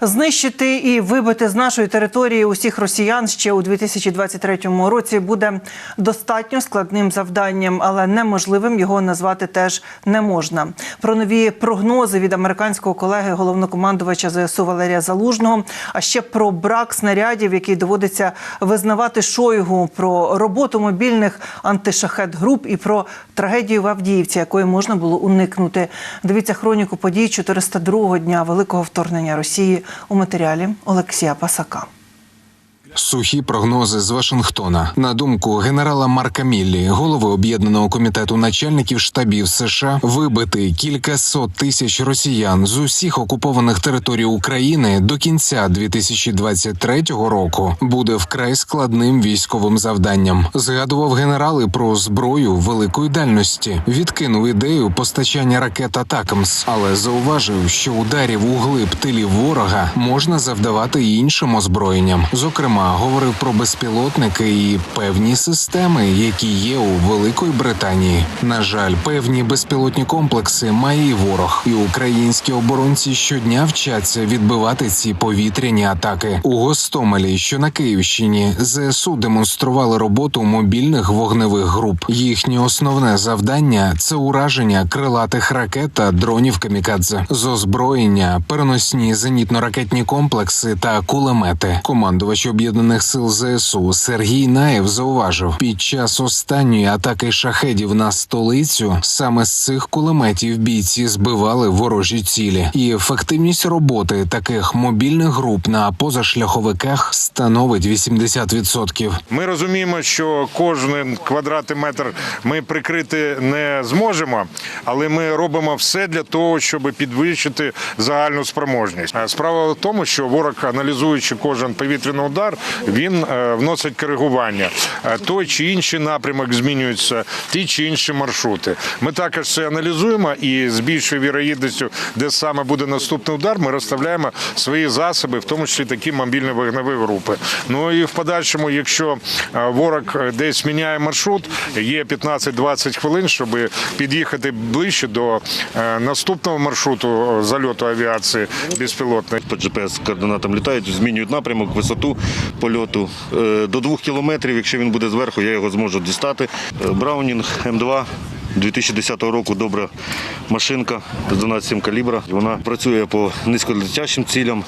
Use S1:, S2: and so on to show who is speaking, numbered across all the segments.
S1: Знищити і вибити з нашої території усіх росіян ще у 2023 році буде достатньо складним завданням, але неможливим його назвати теж не можна. Про нові прогнози від американського колеги головнокомандувача ЗСУ Валерія Залужного, а ще про брак снарядів, який доводиться визнавати Шойгу, про роботу мобільних антишахет-груп і про трагедію в Авдіївці, якої можна було уникнути. Дивіться хроніку подій 402-го дня великого вторгнення Росії у матеріалі Олексія Пасака.
S2: Сухі прогнози з Вашингтона. На думку генерала Марка Міллі, голови Об'єднаного комітету начальників штабів США, вибити кількасот тисяч росіян з усіх окупованих територій України до кінця 2023 року буде вкрай складним військовим завданням. Згадував генерали про зброю великої дальності. Відкинув ідею постачання ракет «Атакамс», але зауважив, що ударів у глиб тилів ворога можна завдавати і іншим озброєнням. Зокрема, говорив про безпілотники і певні системи, які є у Великої Британії. На жаль, певні безпілотні комплекси має і ворог. І українські оборонці щодня вчаться відбивати ці повітряні атаки. У Гостомелі, що на Київщині, ЗСУ демонстрували роботу мобільних вогневих груп. Їхнє основне завдання – це ураження крилатих ракет та дронів камікадзе. З озброєння, переносні зенітно-ракетні комплекси та кулемети. Командувач Об'єднаних сил ЗСУ Сергій Наєв зауважив, під час останньої атаки шахедів на столицю саме з цих кулеметів бійці збивали ворожі цілі. І ефективність роботи таких мобільних груп на позашляховиках становить 80%.
S3: Ми розуміємо, що кожен квадратний метр ми прикрити не зможемо, але ми робимо все для того, щоб підвищити загальну спроможність. Справа в тому, що ворог, аналізуючи кожен повітряний удар, він вносить коригування. Той чи інший напрямок змінюється, ті чи інші маршрути. Ми також це аналізуємо і з більшою вірогідністю, де саме буде наступний удар, ми розставляємо свої засоби, в тому числі такі мобільні вогневі групи. Ну і в подальшому, якщо ворог десь міняє маршрут, є 15-20 хвилин, щоб під'їхати ближче до наступного маршруту зальоту авіації безпілотної.
S4: По GPS-координатам літають, змінюють напрямок, висоту польоту. До 2 кілометрів, якщо він буде зверху, я його зможу дістати. Браунінг М2 2010 року, добра машинка з 12 калібра. Вона працює по низьколетящим цілям,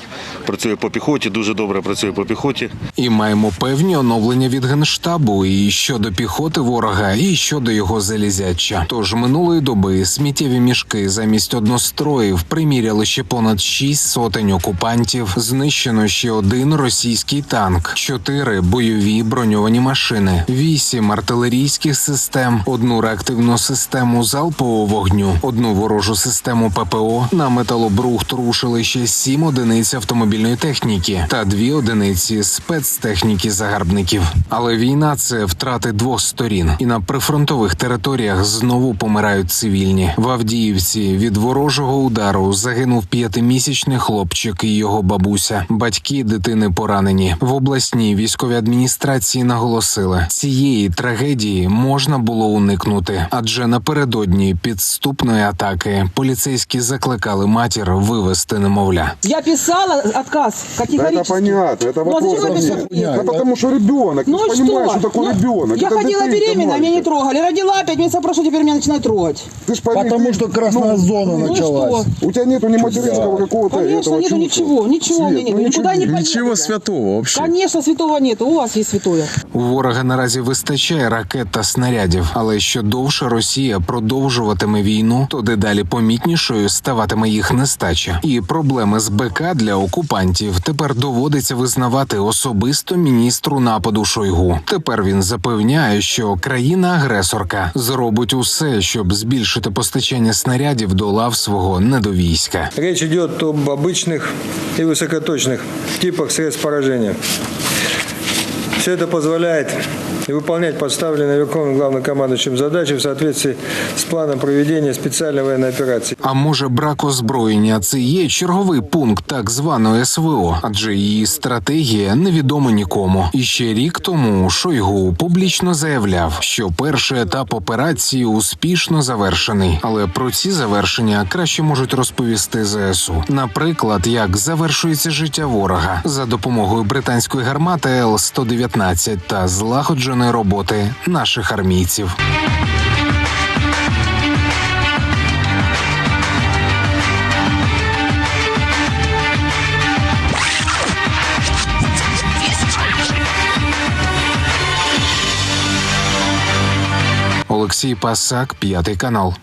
S4: працює по піхоті, дуже добре працює по піхоті.
S2: І маємо певні оновлення від Генштабу і щодо піхоти ворога, і щодо його залізяча. Тож минулої доби сміттєві мішки замість одностроїв приміряли ще понад 6 сотень окупантів, знищено ще 1 російський танк, 4 бойові броньовані машини, 8 артилерійських систем, 1 реактивну систему залпового вогню, 1 ворожу систему ППО, на металобрухт рушили ще 7 одиниць автомобільної техніки та 2 одиниці спецтехніки загарбників. Але війна – це втрати 2 сторін. І на прифронтових територіях знову помирають цивільні. В Авдіївці від ворожого удару загинув 5-місячний хлопчик і його бабуся. Батьки дитини поранені. В обласній військовій адміністрації наголосили, цієї трагедії можна було уникнути. Адже напередодні підступної атаки поліцейські закликали матір вивезти немовля.
S5: Я писала отказ категорически.
S6: Это понятно, это вопрос. Да потому что ребенок,
S5: Ну
S6: ты
S5: что?
S6: понимаешь, что такое ребенок.
S5: Я
S6: Это
S5: ходила
S6: дитинка
S5: беременна, меня не
S6: маленькая.
S5: трогали. Родила 5 месяцев прошло, теперь меня начинают трогать.
S6: Ты ж пойми,
S7: Потому что красная зона
S5: Ну
S7: началась.
S5: что?
S6: у тебя нету ни материнского какого-то
S5: Конечно,
S6: этого
S5: нету
S6: чувства.
S5: ничего у меня
S6: Свет,
S5: нету. Никуда не поеду.
S8: Ничего святого вообще.
S5: Конечно, святого нету. У вас есть святое.
S2: У ворога наразі вистачає ракет та снарядів, але що довше Росія продовжуватиме війну, то дедалі помітнішою ставатиме їх нестача. І проблеми з БК для окупантів тепер доводиться визнавати особисто міністру нападу Шойгу. Тепер він запевняє, що країна-агресорка зробить усе, щоб збільшити постачання снарядів до лав свого недовійська.
S9: Речь идет об обычных и высокоточных типах средств поражения. Все это позволяет и выполнять поставленные Верховным Главнокомандующим задачи в соответствии с планом проведения специальной военной операции.
S2: А може, брак озброєння – це є черговий пункт так званої СВО, адже її стратегія невідома нікому. І ще рік тому Шойгу публічно заявляв, що перший етап операції успішно завершений. Але про ці завершення краще можуть розповісти ЗСУ. Наприклад, як завершується життя ворога за допомогою британської гармати Л-119 та злагодженої роботи наших армійців. Олексій Пасак, 5 канал.